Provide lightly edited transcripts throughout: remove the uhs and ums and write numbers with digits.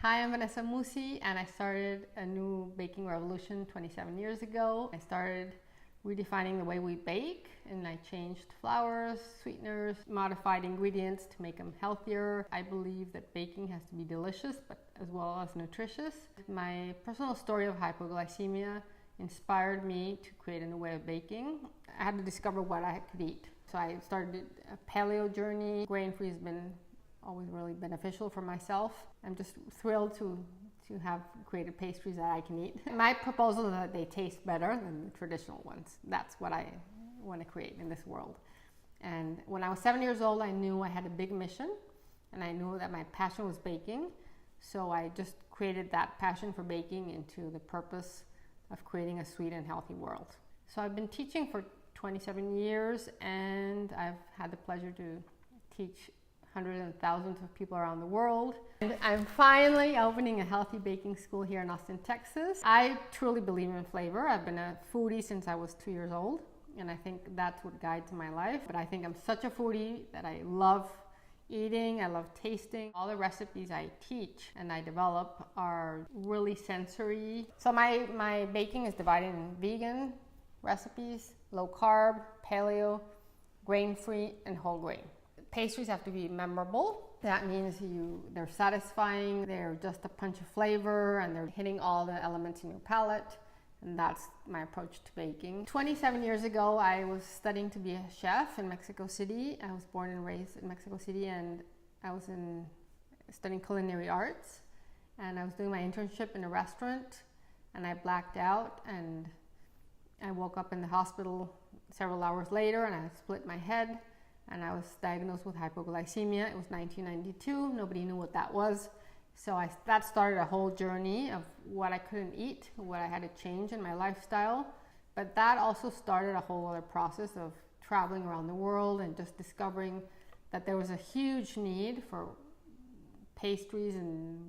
Hi, I'm Vanessa Musi, and I started a new baking revolution 27 years ago. I started redefining the way we bake, and I changed flours, sweeteners, modified ingredients to make them healthier. I believe that baking has to be delicious, but as well as nutritious. My personal story of hypoglycemia inspired me to create a new way of baking. I had to discover what I could eat. So I started a paleo journey. Grain-free has been always really beneficial for myself. I'm just thrilled to have created pastries that I can eat. My proposal is that they taste better than the traditional ones. That's what I want to create in this world. And when I was 7 years old, I knew I had a big mission, and I knew that my passion was baking. So I just created that passion for baking into the purpose of creating a sweet and healthy world. So I've been teaching for 27 years, and I've had the pleasure to teach hundreds and thousands of people around the world. And I'm finally opening a healthy baking school here in Austin, Texas. I truly believe in flavor. I've been a foodie since I was 2 years old, and I think that's what guides my life. But I think I'm such a foodie that I love eating, I love tasting. All the recipes I teach and I develop are really sensory. So my baking is divided in vegan recipes, low carb, paleo, grain-free, and whole grain. Pastries have to be memorable. That means they're satisfying, they're just a punch of flavor, and they're hitting all the elements in your palate. And that's my approach to baking. 27 years ago, I was studying to be a chef in Mexico City. I was born and raised in Mexico City, and I was studying culinary arts. And I was doing my internship in a restaurant, and I blacked out, and I woke up in the hospital several hours later, and I split my head. And I was diagnosed with hypoglycemia. It was 1992. Nobody knew what that was. So that started a whole journey of what I couldn't eat, what I had to change in my lifestyle. But that also started a whole other process of traveling around the world and just discovering that there was a huge need for pastries and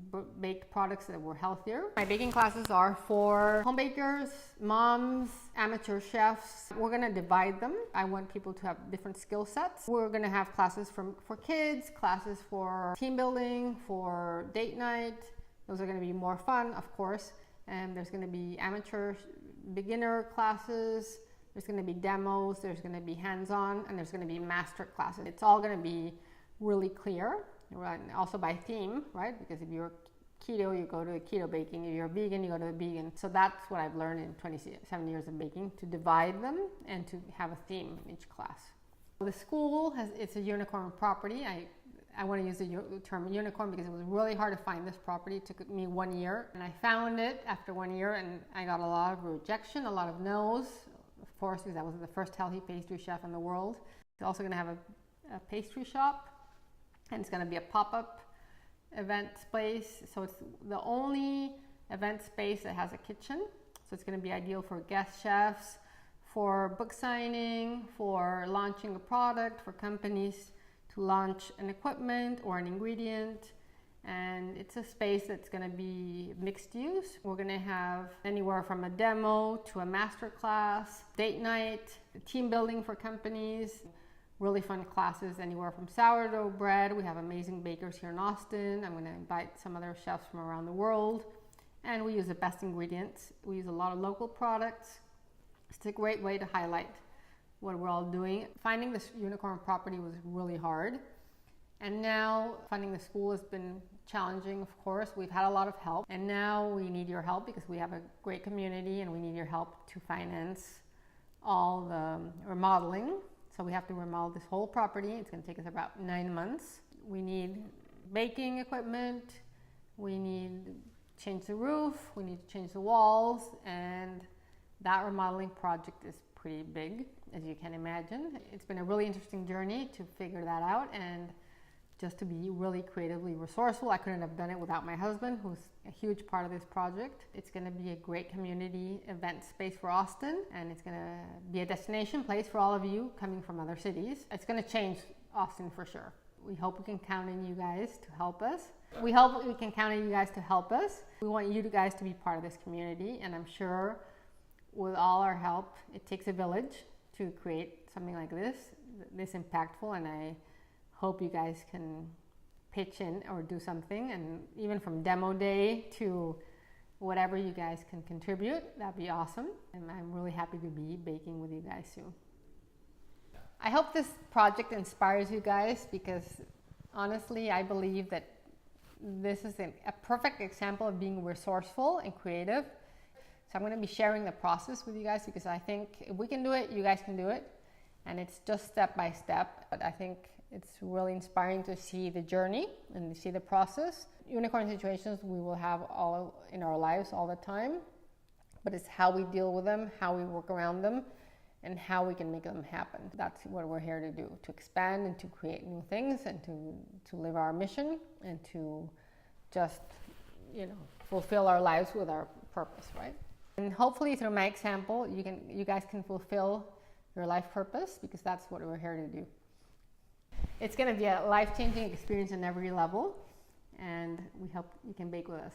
baked products that were healthier. My baking classes are for home bakers, moms, amateur chefs. We're gonna divide them. I want people to have different skill sets. We're gonna have classes for kids, classes for team building, for date night. Those are gonna be more fun, of course. And there's gonna be amateur beginner classes. There's gonna be demos, there's gonna be hands-on, and there's gonna be master classes. It's all gonna be really clear. Right. Also by theme, right? Because if you're keto, you go to keto baking. If you're vegan, you go to the vegan. So that's what I've learned in 27 years of baking, to divide them and to have a theme in each class. The school it's a unicorn property. I want to use the term unicorn because it was really hard to find this property. It took me 1 year, and I found it after 1 year, and I got a lot of rejection, a lot of no's, of course, because I was the first healthy pastry chef in the world. It's also going to have a pastry shop. And it's going to be a pop-up event space. So it's the only event space that has a kitchen. So it's going to be ideal for guest chefs, for book signing, for launching a product, for companies to launch an equipment or an ingredient. And it's a space that's going to be mixed use. We're going to have anywhere from a demo to a master class, date night, team building for companies. Really fun classes anywhere from sourdough bread. We have amazing bakers here in Austin. I'm going to invite some other chefs from around the world. And we use the best ingredients. We use a lot of local products. It's a great way to highlight what we're all doing. Finding this unicorn property was really hard. And now funding the school has been challenging, of course. We've had a lot of help. And now we need your help because we have a great community, and we need your help to finance all the remodeling. So we have to remodel this whole property. It's going to take us about 9 months. We need baking equipment. We need to change the roof. We need to change the walls. And that remodeling project is pretty big, as you can imagine. It's been a really interesting journey to figure that out, and just to be really creatively resourceful. I couldn't have done it without my husband, who's a huge part of this project. It's going to be a great community event space for Austin, and it's going to be a destination place for all of you coming from other cities. It's going to change Austin for sure. We hope we can count on you guys to help us. We hope we can count on you guys to help us. We want you guys to be part of this community, and I'm sure with all our help, it takes a village to create something like this impactful, and I hope you guys can pitch in or do something, and even from demo day to whatever you guys can contribute, that'd be awesome. And I'm really happy to be baking with you guys soon. I hope this project inspires you guys, because honestly, I believe that this is a perfect example of being resourceful and creative. So I'm going to be sharing the process with you guys, because I think if we can do it, you guys can do it. And it's just step by step. But I think it's really inspiring to see the journey and see the process. Unicorn situations we will have all in our lives all the time, but it's how we deal with them, how we work around them, and how we can make them happen. That's what we're here to do, to expand and to create new things, and to live our mission, and to just, fulfill our lives with our purpose, right? And hopefully through my example, you guys can fulfill your life purpose, because that's what we're here to do. It's going to be a life-changing experience on every level, and we hope you can bake with us.